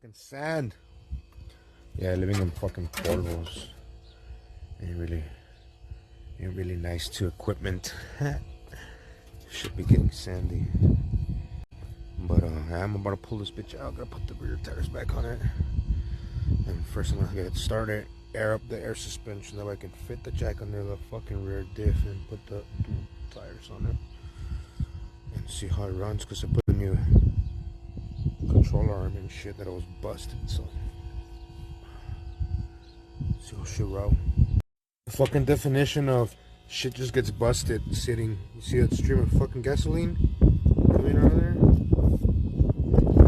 fucking sand. Yeah, living in fucking polvos ain't really nice to equipment. Should be getting sandy. But I'm about to pull this bitch out. Gotta put the rear tires back on it. And first I'm gonna get it started, air up the air suspension, that way I can fit the jack under the fucking rear diff and put the tires on it. And see how it runs, cause I put a new control arm and shit that I was busted, so see how shit roll. The fucking definition of shit just gets busted sitting. You see that stream of fucking gasoline coming out of there?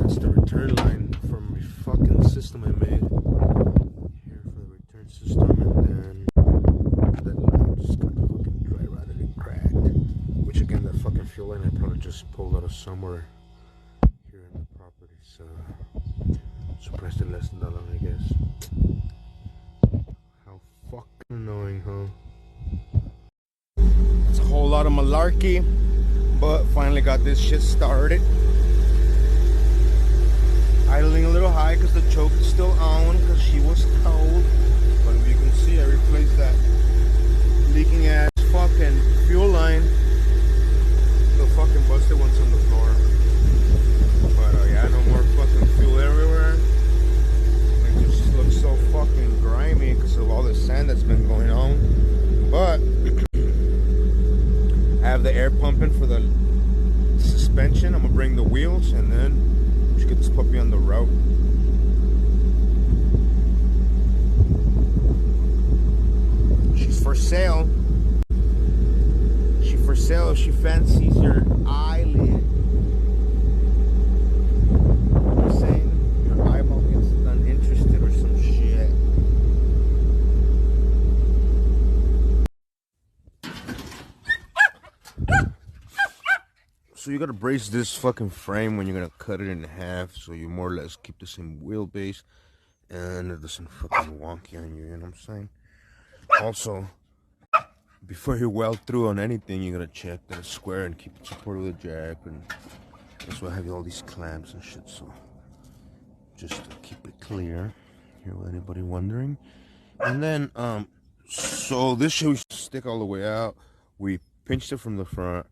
That's the return line from my fucking system I made here for the return system, and then that line just got fucking dry rotted and cracked. Which again, that fucking fuel line I probably just pulled out of somewhere here in the property, so surprised it lasted that long, I guess. How fucking annoying, huh? It's a whole lot of malarkey, but finally got this shit started. Idling a little high because the choke is still on because she was cold. But if you can see, I replaced that leaking ass fucking fuel line. The fucking busted ones on the floor. But yeah, no more fucking fuel everywhere. It just looks so fucking grimy because of all the sand that's been going on. But I have the air pumping for the suspension. I'm gonna bring the wheels and then just get this puppy on the road. She's for sale. She's for sale if she fancies your eyelid. I'm saying your eyeball gets uninterested or some shit. So you gotta brace this fucking frame when you're gonna cut it in half, so you more or less keep the same wheelbase and it doesn't fucking wonky on you, you know what I'm saying? Also, before you weld through on anything, you gotta check that it's square and keep it supported with a jack, and that's why I have all these clamps and shit, so just to keep it clear, here with anybody wondering. And then, so this shit we stick all the way out. We pinched it from the front,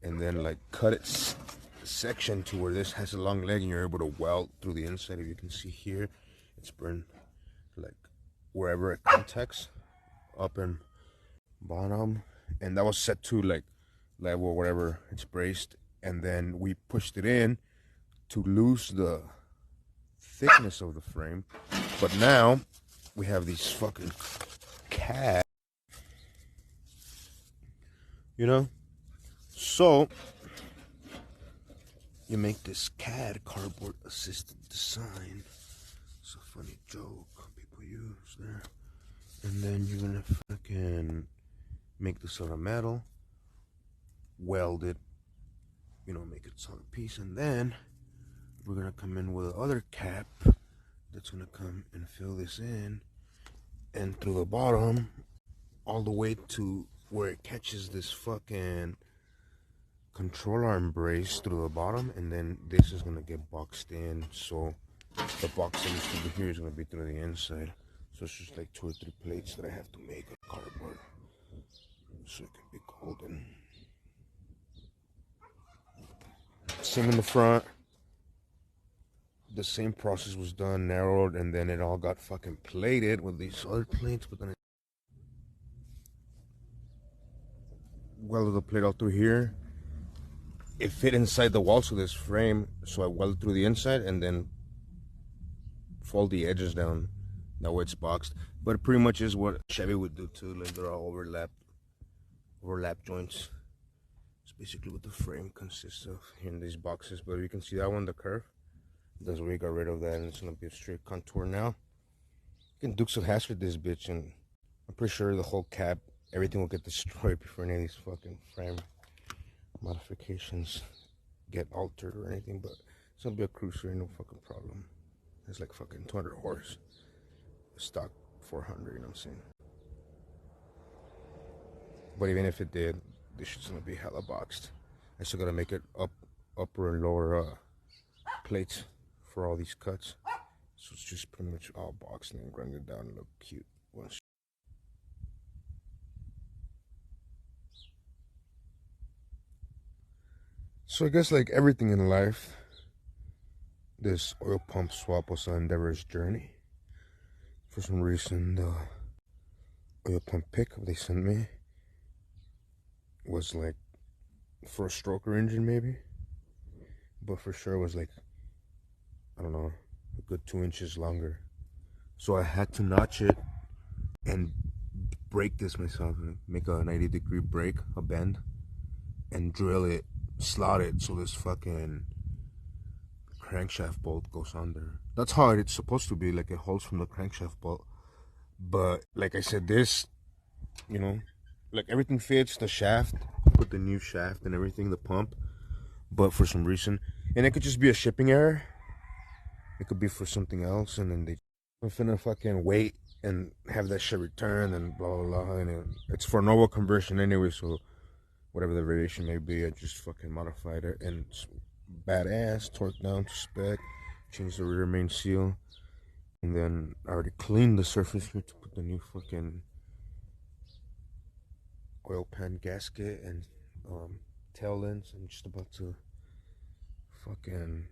and then like cut it section to where this has a long leg and you're able to weld through the inside. If you can see here, it's burned like wherever it contacts, up and bottom, and that was set to like level whatever it's braced, and then we pushed it in to lose the thickness of the frame. But now we have these fucking cats, you know. So you make this CAD, cardboard assisted design. It's a funny joke people use there. And then you're gonna fucking make this out of metal, weld it, you know, make it a solid piece, and then we're gonna come in with the other cap that's gonna come and fill this in, and through the bottom all the way to where it catches this fucking control arm brace through the bottom, and then this is gonna get boxed in, so the box that used to be here is gonna be through the inside. So it's just like 2 or 3 plates that I have to make of cardboard so it can be golden. Same in the front. The same process was done, narrowed, and then it all got fucking plated with these other plates, but then welded the plate all through here. It fit inside the walls of this frame, so I welded through the inside and then fold the edges down. That way it's boxed. But it pretty much is what Chevy would do too. Like they're all overlap joints. It's basically what the frame consists of here in these boxes. But you can see that one, the curve. That's where we got rid of that, and it's gonna be a straight contour now. You can Dukes of Hazzard this bitch, and I'm pretty sure the whole cab, everything will get destroyed before any of these fucking frame modifications get altered or anything. But it's gonna be a cruiser, no fucking problem. It's like fucking 200 horse, stock 400, you know what I'm saying? But even if it did, this shit's gonna be hella boxed. I still gotta make it upper and lower plates for all these cuts, So it's just pretty much all boxed and grinded down and look cute. So I guess like everything in life, this oil pump swap was Endeavor's journey. For some reason, the oil pump pickup they sent me was like for a stroker engine maybe, but for sure it was like, I don't know, a good 2 inches longer. So I had to notch it and break this myself, make a 90-degree break, a bend, and drill it, slot it so this fucking crankshaft bolt goes under. That's how it's supposed to be, like it holds from the crankshaft bolt. But like I said, this, you know, like everything fits, the shaft, put the new shaft and everything, the pump, but for some reason, and it could just be a shipping error, it could be for something else, and then they're finna fucking wait and have that shit returned and blah blah blah, and it's for normal conversion anyway, so whatever the variation may be, I just fucking modified it, and it's badass, torqued down to spec, changed the rear main seal, and then I already cleaned the surface here to put the new fucking oil pan gasket and tail lens. I'm just about to fucking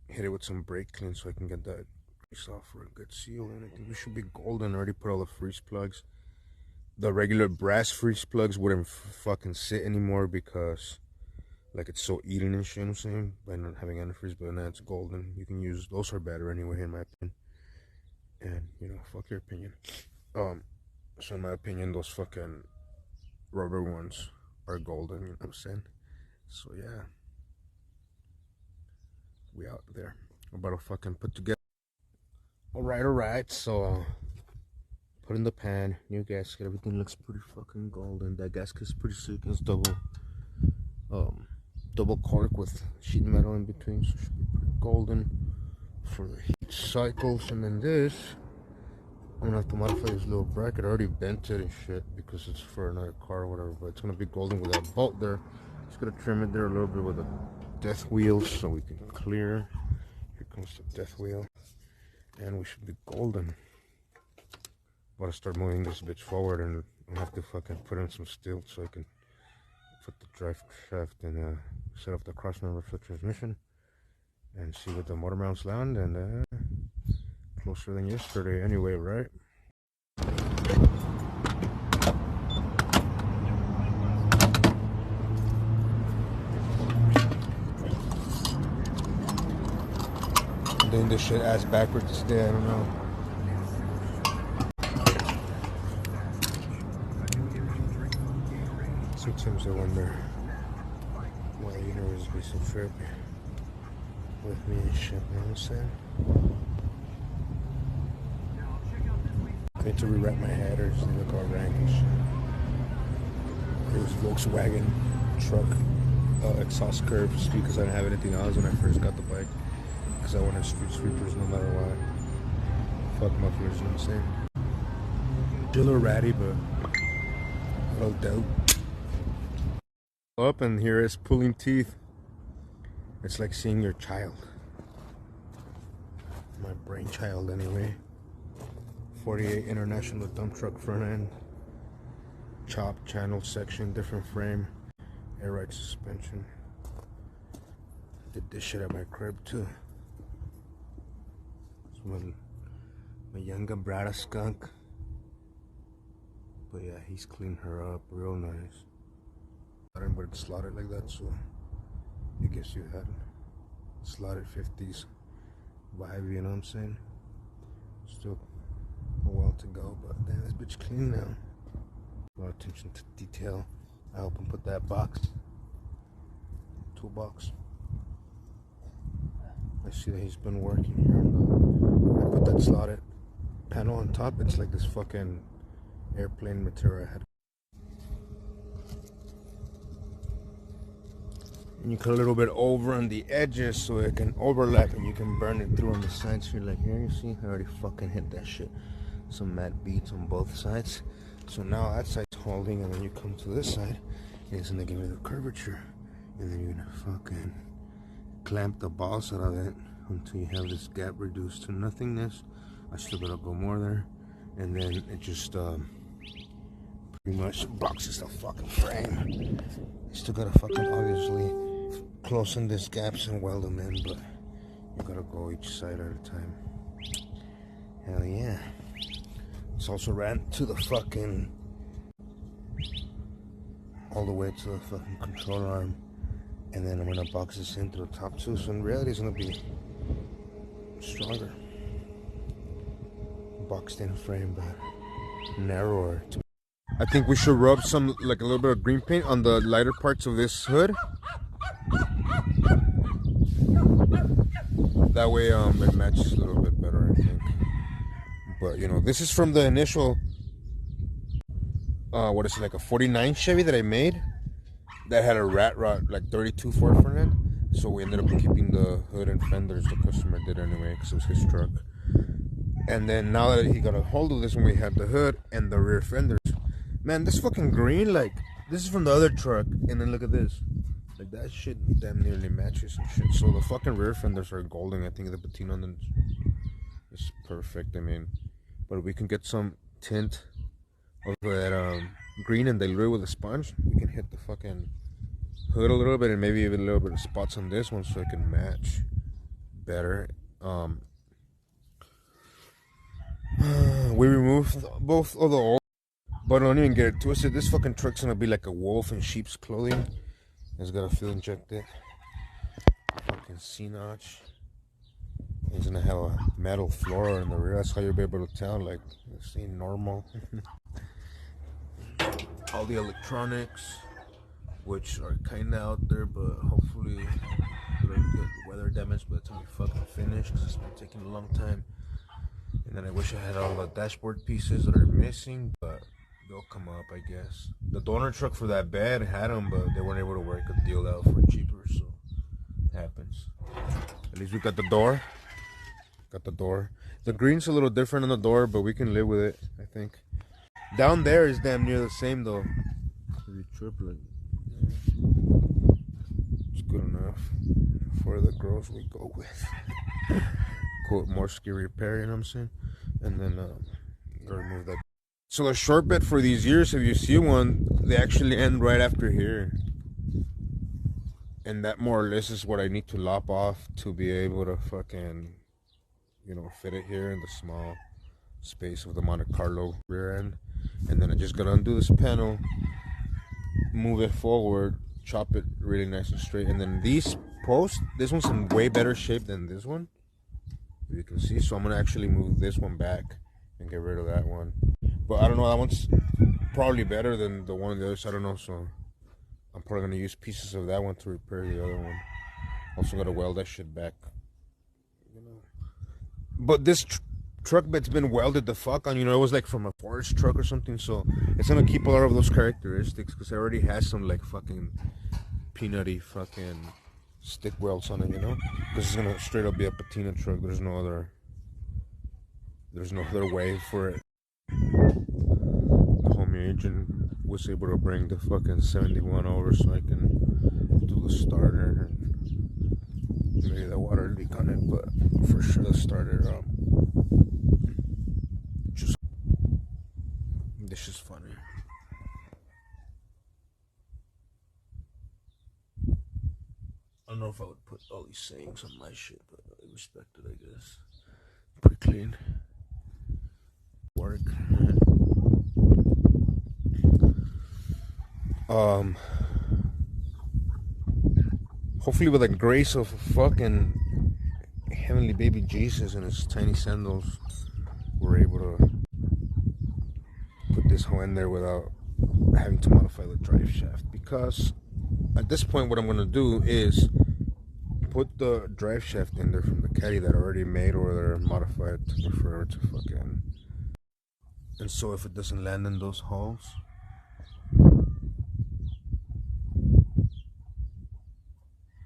hit it with some brake clean so I can get that grease off for a good seal, and I think we should be golden. I already put all the freeze plugs. The regular brass freeze plugs wouldn't fucking sit anymore because like it's so eaten and shit, you know what I'm saying, by not having antifreeze, but now it's golden. You can use, those are better anyway in my opinion. And you know, fuck your opinion. So in my opinion, those fucking rubber ones are golden, you know what I'm saying? So yeah, we out there. I'm about to fucking put together. Alright, so put in the pan, new gasket, everything looks pretty fucking golden. That gasket's pretty sick, it's double cork with sheet metal in between, so it should be pretty golden for the heat cycles. And then this, I'm gonna have to modify this little bracket. I already bent it and shit because it's for another car or whatever, but it's gonna be golden with that bolt there. Just gonna trim it there a little bit with a death wheel so we can clear. Here comes the death wheel, and we should be golden. About to start moving this bitch forward, and I have to fucking put in some steel so I can put the drive shaft and set up the cross member for the transmission and see what the motor mounts land, and closer than yesterday anyway, right? Doing this shit ass backwards today, I don't know. Sometimes I wonder why the universe be so trippy with me and shit, you know what I'm saying? I need to rewrap my headers, they look all rank and shit. There's Volkswagen truck exhaust curves because I didn't have anything else when I first got the bike. Because I wanted street sweepers no matter what. Fuck mufflers, you know what I'm saying? A little ratty, but a little dope. Up, and here is pulling teeth. It's like seeing your child. My brainchild anyway. 48 International dump truck front end. Chop channel section, different frame. Air ride suspension. Did this shit at my crib too. My younger brother skunk, but yeah, he's cleaned her up real nice. I didn't put it slotted like that, so it gives you that slotted 50s vibe, you know what I'm saying? Still a while to go, but damn, this bitch clean now. A lot of attention to detail. I hope and put that toolbox. I see that he's been working here. I put that slotted panel on top. It's like this fucking airplane material I had. And you cut a little bit over on the edges so it can overlap and you can burn it through on the sides here. Like here, you see, I already fucking hit that shit. Some matte beads on both sides. So now that side's holding, and then you come to this side, and it's gonna give you the curvature. And then you're gonna fucking clamp the balls out of it until you have this gap reduced to nothingness. I still gotta go more there, and then it just pretty much boxes the fucking frame. You still gotta fucking obviously close in these gaps and weld them in, but you gotta go each side at a time. Hell yeah. It's also ran to the fucking, all the way to the fucking control arm, and then I'm gonna box this into the top too, so in reality it's gonna be stronger. Boxed in frame, but narrower. I think we should rub some, like a little bit of green paint on the lighter parts of this hood. That way it matches a little bit better, I think. But you know, this is from the initial what is it, like a 49 Chevy that I made that had a rat rod, like 32 Ford front end. So we ended up keeping the hood and fenders. The customer did anyway because it was his truck. And then now that he got a hold of this one, we had the hood and the rear fenders. Man, this fucking green, like, this is from the other truck. And then look at this. Like, that shit damn nearly matches and shit. So the fucking rear fenders are golden. I think the patina on them is perfect. I mean, but we can get some tint of that green and dilute it with a sponge. We can hit the fucking hood a little bit and maybe even a little bit of spots on this one so it can match better. We removed both of the old, but don't even get it twisted. This fucking truck's gonna be like a wolf in sheep's clothing. It's got a fuel injected fucking C-notch. It's gonna have a metal floor in the rear. That's how you'll be able to tell, like, this ain't normal. All the electronics, which are kinda out there, but hopefully we don't get weather damage by the time we fucking finish, because it's been taking a long time. And then I wish I had all the dashboard pieces that are missing, but they'll come up, I guess. The donor truck for that bed had them, but they weren't able to work a deal out for cheaper, so it happens. At least we got the door. Got the door. The green's a little different on the door, but we can live with it, I think. Down there is damn near the same, though. Maybe triplet. It's good enough for the girls we go with. Quote, more ski repair, you know what I'm saying? And then gotta remove that. So the short bed for these years, if you see one, they actually end right after here. And that more or less is what I need to lop off to be able to fucking, you know, fit it here in the small space of the Monte Carlo rear end. And then I just gotta undo this panel, move it forward, chop it really nice and straight. And then these posts, this one's in way better shape than this one, if you can see. So I'm gonna actually move this one back and get rid of that one. But I don't know, that one's probably better than the one on the other side. I don't know, so I'm probably gonna use pieces of that one to repair the other one. Also gotta weld that shit back, you know. But this truck bed's been welded the fuck on, you know. It was like from a forest truck or something, so it's gonna keep a lot of those characteristics because it already has some like fucking peanutty fucking stick welds on it, you know. Because it's gonna straight up be a patina truck. There's no other way for it. The homie agent was able to bring the fucking 71 over so I can do the starter and maybe the water leak on it, but for sure the starter just, this is funny. I don't know if I would put all these sayings on my shit, but I respect it, I guess. Pretty clean work. Hopefully with the grace of fucking heavenly baby Jesus and his tiny sandals, we're able to put this hoe in there without having to modify the drive shaft. Because at this point what I'm going to do is put the drive shaft in there from the caddy that I already made or they're modified to prefer to fucking, and so if it doesn't land in those holes,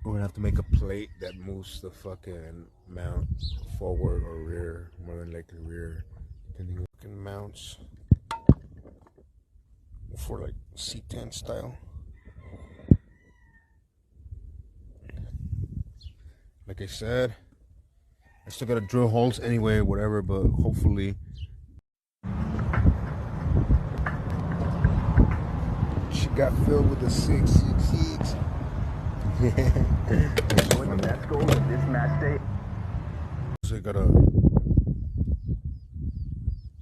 we're gonna have to make a plate that moves the fucking mount forward or rear, more than likely rear, depending on fucking mounts for like C10 style. Like I said, I still gotta drill holes anyway, whatever, but hopefully. She got filled with the 666. With the best goal of this match day. So I gotta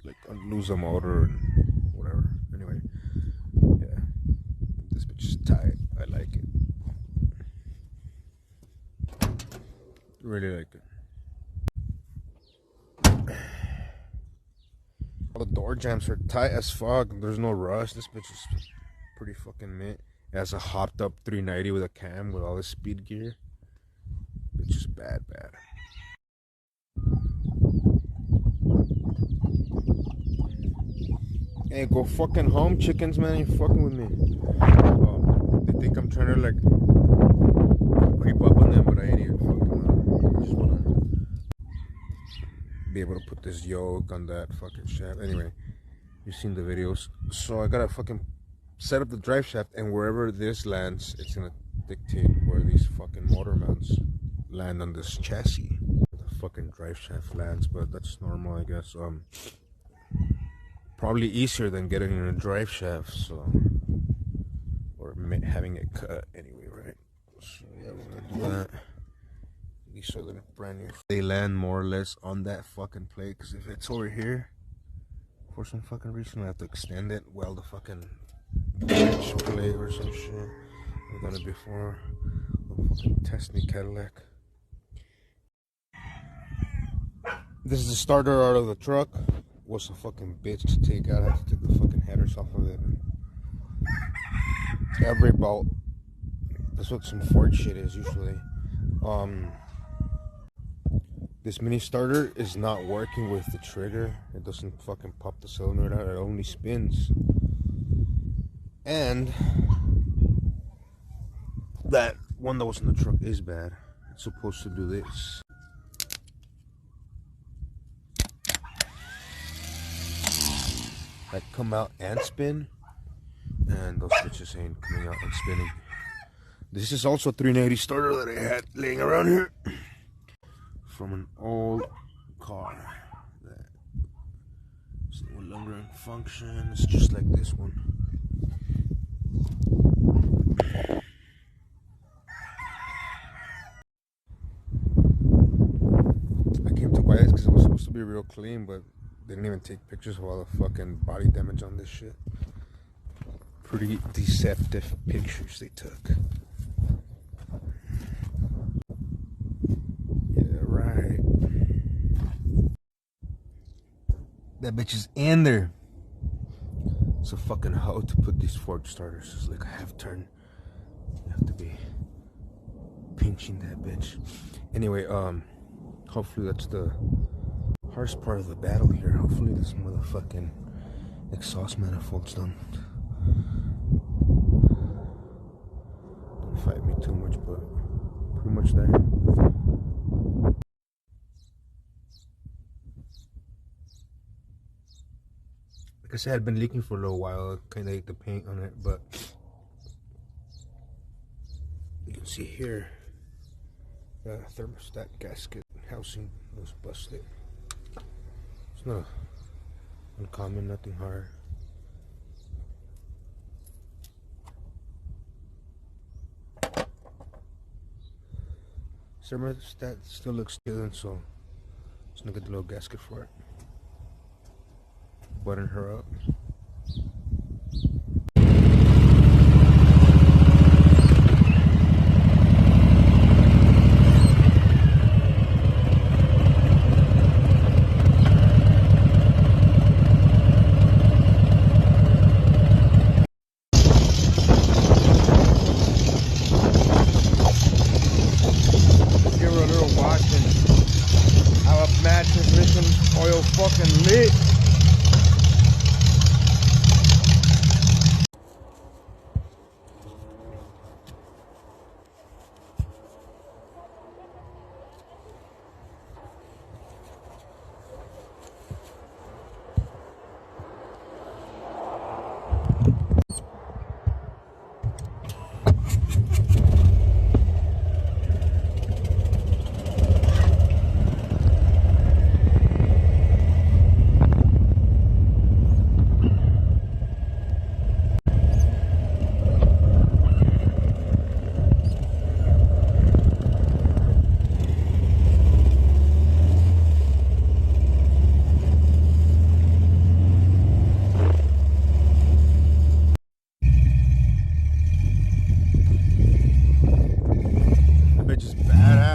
like lose a motor and whatever. Anyway, yeah, this bitch is tight. I like it. Really like it. All the door jams are tight as fuck. There's no rust. This bitch is pretty fucking mint. It has a hopped up 390 with a cam with all the speed gear. Bitch is bad. Hey, go fucking home, chickens, man. You fucking with me. They think I'm trying to like creep up on them, but I ain't even fucking. I just wanna be able to put this yoke on that fucking shaft. Anyway, you've seen the videos. So I gotta fucking set up the drive shaft, and wherever this lands, it's gonna dictate where these fucking motor mounts land on this chassis. The fucking drive shaft lands, but that's normal, I guess. Probably easier than getting in a drive shaft, so, or having it cut anyway, right? So yeah, we're gonna do that. These are the brand new. They land more or less on that fucking plate, because if it's over here, for some fucking reason, I have to extend it. Weld the fucking bridge plate or some shit. I've done it before. I'll fucking test me Cadillac. This is the starter out of the truck. Was a fucking bitch to take out. I had to take the fucking headers off of it. Every bolt. That's what some Ford shit is usually. This mini starter is not working with the trigger. It doesn't fucking pop the cylinder out. It only spins. And that one that was in the truck is bad. It's supposed to do this. Like come out and spin, and those bitches ain't coming out and spinning. This is also a 390 starter that I had laying around here from an old car that is no longer in function. It's just like this one. I came to buy this because it was supposed to be real clean, but they didn't even take pictures of all the fucking body damage on this shit. Pretty deceptive pictures they took. Yeah, right. That bitch is in there. It's a fucking hoe to put these Ford starters. It's like a half turn. You have to be pinching that bitch. Anyway, hopefully that's the hardest part of the battle here. Hopefully this motherfucking exhaust manifold's done. Don't fight me too much, but pretty much there. Like I said, it had been leaking for a little while. I kinda ate the paint on it, but you can see here the thermostat gasket housing was busted. It's not uncommon, nothing hard. Thermostat still looks good, so let's gonna get the little gasket for it. Button her up. Oil fucking lit.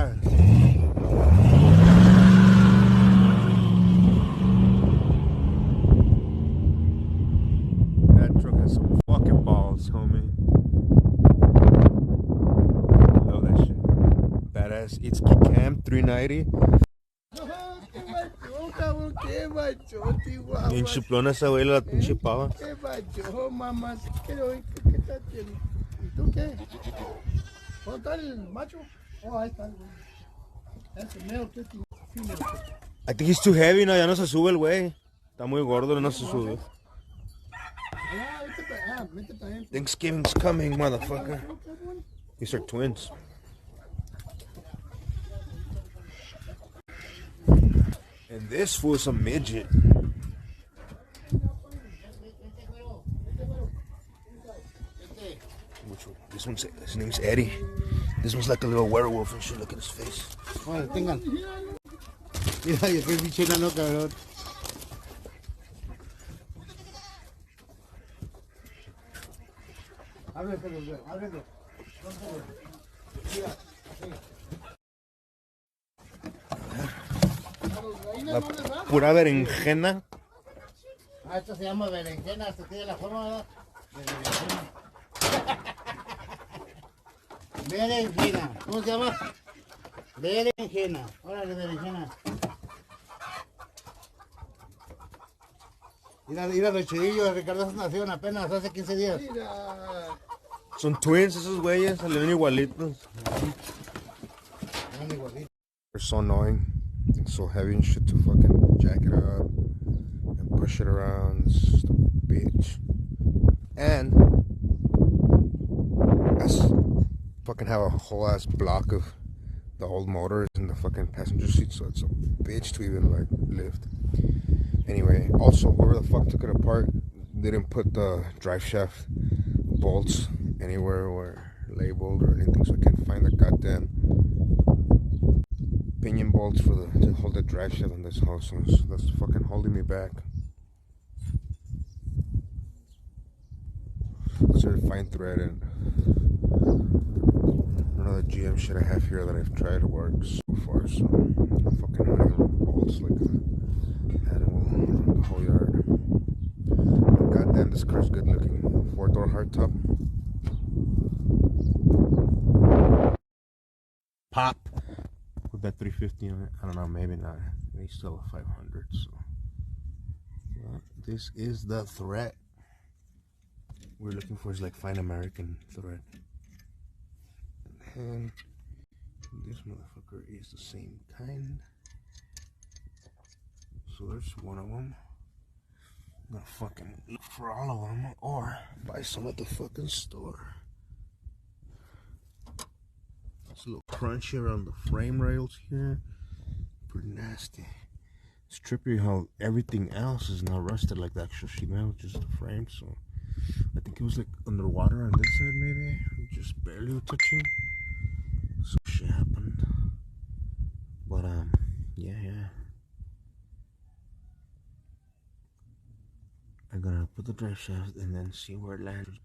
badass. That truck has some fucking balls, homie. Love that shit. Badass. It's Cam 390. Bien chuplona esa güey, la pinche pava. ¿Qué macho, mamá? ¿Qué está haciendo? ¿Y tú qué? ¿Dónde está el macho? Oh, ahí está el güey. That's a male kicking female. I think he's too heavy, no, ya no se sube el güey. Está muy gordo, no se sube. Métete ahí. Thanksgiving's coming, motherfucker. These are twins. And this fool's a midget. Which one? This one's, his name's Eddie. This one's like a little werewolf and shit. Look at his face. Oye, tengan. Mira, yo soy pinche enano, cabrón. Háblenlo. La pura berenjena. Esto se llama berenjena, hasta tiene la forma, ¿verdad? Berenjena. ¿Cómo se llama? Berenjena. Órale, berenjena. Mira los chidillos, Ricardo, nacieron apenas hace 15 días. Son twins esos güeyes, salieron igualitos. They're so annoying. It's so heavy and shit to fucking jack it up and push it around. It's just a bitch. And I fucking have a whole ass block of the old motors in the fucking passenger seat, so it's a bitch to even like lift. Anyway, also whoever the fuck took it apart didn't put the drive shaft bolts anywhere or labeled or anything, so I can't find the goddamn pinion bolts for to hold the drive shaft on this house. So that's fucking holding me back. Let's try to find thread and none of the GM shit I have here that I've tried works so far. So I'm fucking hunting bolts like an animal around the whole yard. But goddamn, this car's good looking. 4-door hardtop. Pop. With that 350 on it, I don't know, maybe not. Maybe still a 500. So well, this is the thread we're looking for. Is like fine American thread, and this motherfucker is the same kind. So there's one of them. I'm gonna fucking look for all of them or buy some at the fucking store. It's a little crunchy around the frame rails here. Pretty nasty. It's trippy how everything else is not rusted like the actual sheet metal, just the frame. So I think it was like underwater on this side, maybe just barely touching. So shit happened. But yeah. I'm gonna put the drive shaft and then see where it lands.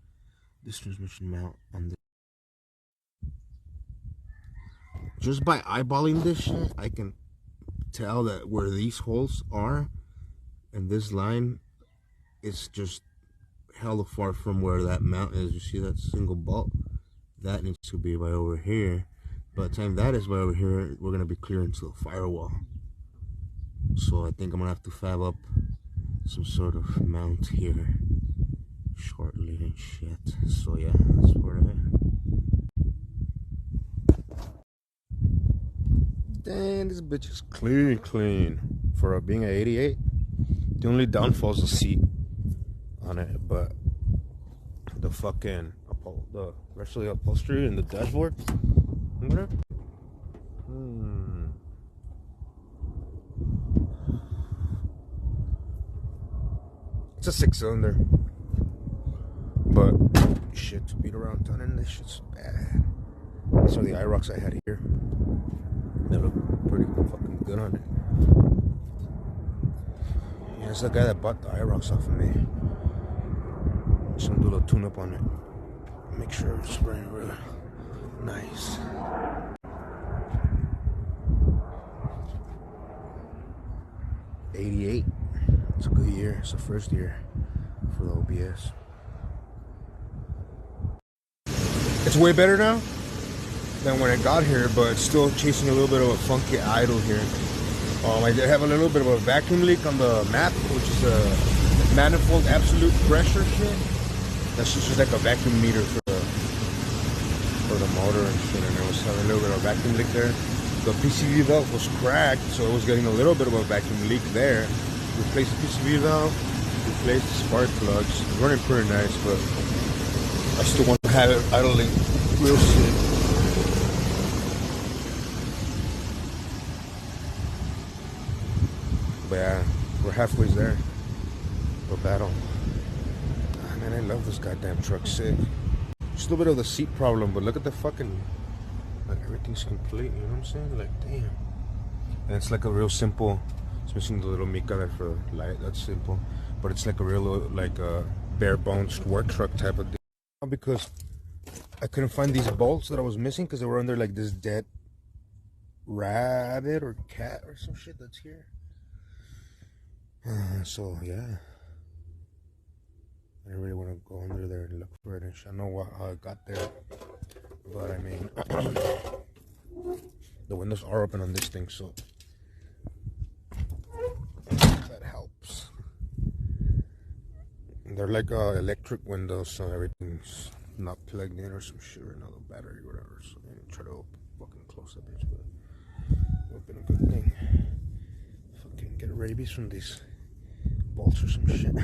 This transmission mount on the. Just by eyeballing this shit, I can tell that where these holes are and this line is just hella far from where that mount is. You see that single bolt? That needs to be by over here. By the time that is by over here, we're gonna be clearing to the firewall. So I think I'm gonna have to fab up some sort of mount here shortly and shit. So yeah, that's where it is. Dang, this bitch is clean for being an 88. The only downfall is the seat on it, but the fucking the rest of the upholstery and the dashboard. It's a 6-cylinder, but shit, to beat around town and this shit's bad. These are the IROCs I had here. They look pretty fucking good on it. Yeah, it's the guy that bought the IROCs off of me. Just gonna do a little tune up on it. Make sure it's running real nice. 88. It's a good year. It's the first year for the OBS. It's way better now than when I got here, but it's still chasing a little bit of a funky idle here. I did have a little bit of a vacuum leak on the map, which is a manifold absolute pressure shit. That's just like a vacuum meter for the motor and shit, and it was having a little bit of a vacuum leak there. The PCV valve was cracked, so it was getting a little bit of a vacuum leak there. Replaced the PCV valve, replaced the spark plugs. It's running pretty nice, but I still want to have it idling real sick. But yeah, we're halfway there. The battle. Ah, man, I love this goddamn truck. Sick. Just a little bit of the seat problem, but look at the fucking, like, everything's complete. You know what I'm saying? Like, damn. And it's like a real simple. It's missing the little mica there for light. That's simple, but it's like a real, like a bare bones work truck type of thing. Because I couldn't find these bolts that I was missing because they were under like this dead rabbit or cat or some shit that's here. So yeah, I really want to go under there and look for it. And I know how it got there, but I mean, the windows are open on this thing, so that helps. They're like electric windows, so everything's not plugged in or some shit, or another battery or whatever. So I didn't try to fucking close that bitch, but it would have been a good thing. Fucking get rabies from these bolts or some shit.